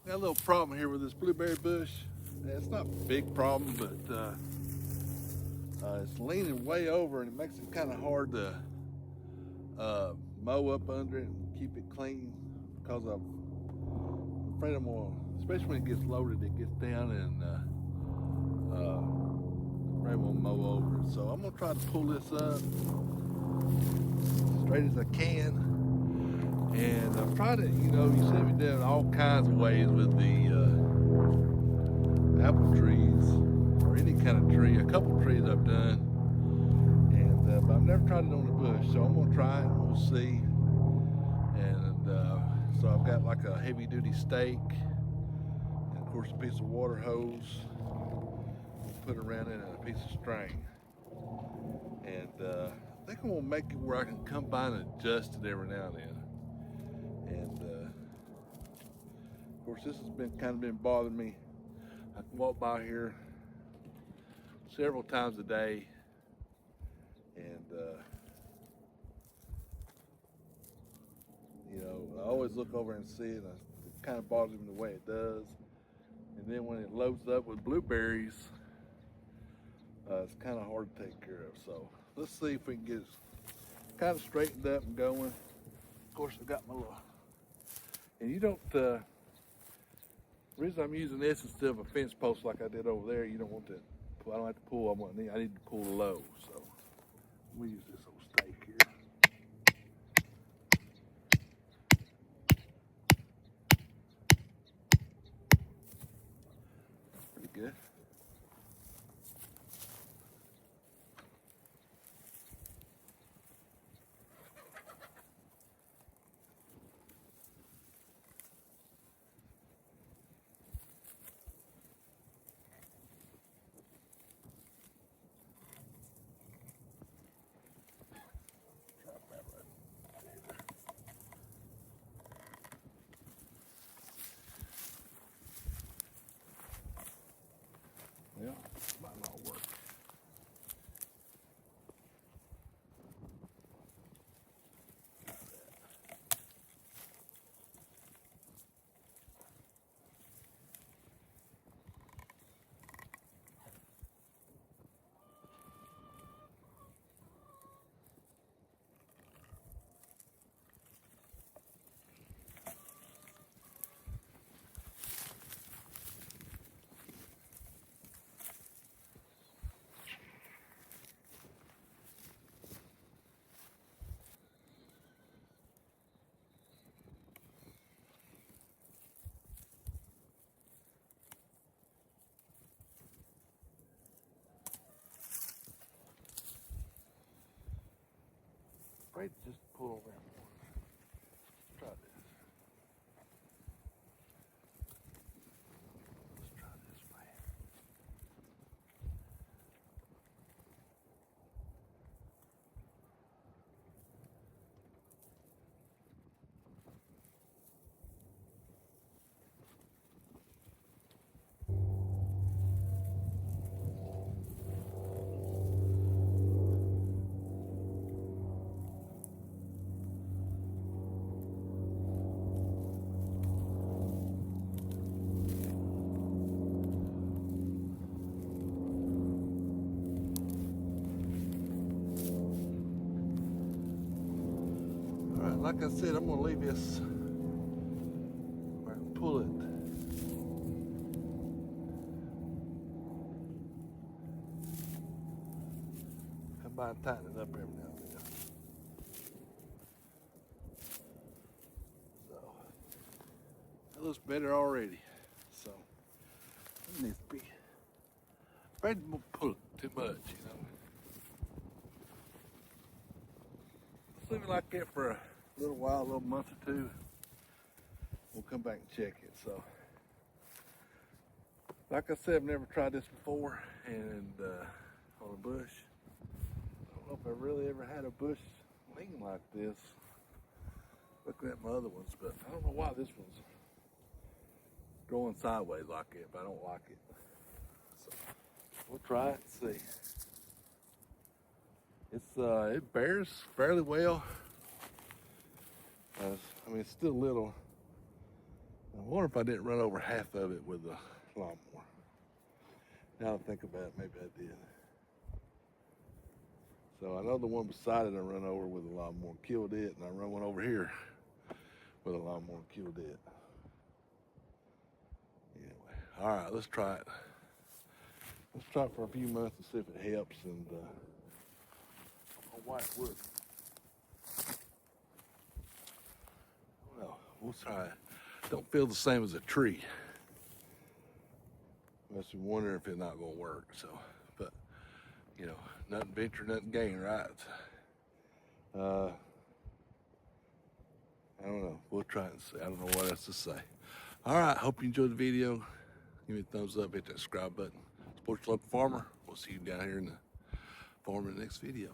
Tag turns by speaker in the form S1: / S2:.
S1: Got a little problem here with this blueberry bush. It's not a big problem, but it's leaning way over and it makes it kind of hard to mow up under it and keep it clean because I'm afraid I'm gonna, especially when it gets loaded, it gets down and afraid I'm gonna mow over it. So I'm gonna try to pull this up as straight as I can. And I've tried it, you know, you see me doing all kinds of ways with the apple trees or any kind of tree. A couple trees I've done, and but I've never tried it on the bush. So I'm gonna try it. And we'll see. And so I've got like a heavy-duty stake, and of course a piece of water hose. We'll put around it and a piece of string. And I think I'm gonna make it where I can come by and adjust it every now and then. And of course, this has been bothering me. I can walk by here several times a day, and you know, I always look over and see it. And it kind of bothers me the way it does. And then when it loads up with blueberries, it's kind of hard to take care of. So let's see if we can get it kind of straightened up and going. Of course, I've got my little. And you don't, the reason I'm using this instead of a fence post like I did over there, you don't want to, I don't have to pull on one knee, I need to pull low. So we use this old stake here. Pretty good. Well, might not work. Afraid to just pull over more. Let's try this. Let's try this way. All right, like I said, I'm gonna leave this where I can pull it. Come by and tighten it up every now and then. So that looks better already. So it needs to be. Afraid to pull it too much, you know. Let's leave it like that for a little while, a little month or two. We'll come back and check it. So, like I said, I've never tried this before, and on a bush. I don't know if I really ever had a bush lean like this. Looking at my other ones, but I don't know why this one's growing sideways like it, but I don't like it. So we'll try it and see. It bears fairly well. I mean, it's still little, I wonder if I didn't run over half of it with the lawnmower. Now that I think about it, maybe I did. So I know the one beside it I run over with a lawnmower, killed it, and I run one over here with a lawnmower, killed it. Anyway, all right, let's try it. Let's try it for a few months and see if it helps. And white wood. Well, we'll try it. Don't feel the same as a tree. Unless you wonder if it's not gonna work. So, but you know, nothing venture, nothing gain, right? I don't know. We'll try it and see. I don't know what else to say. All right. Hope you enjoyed the video. Give me a thumbs up. Hit that subscribe button. Support your local farmer. We'll see you down here in the farm in the next video.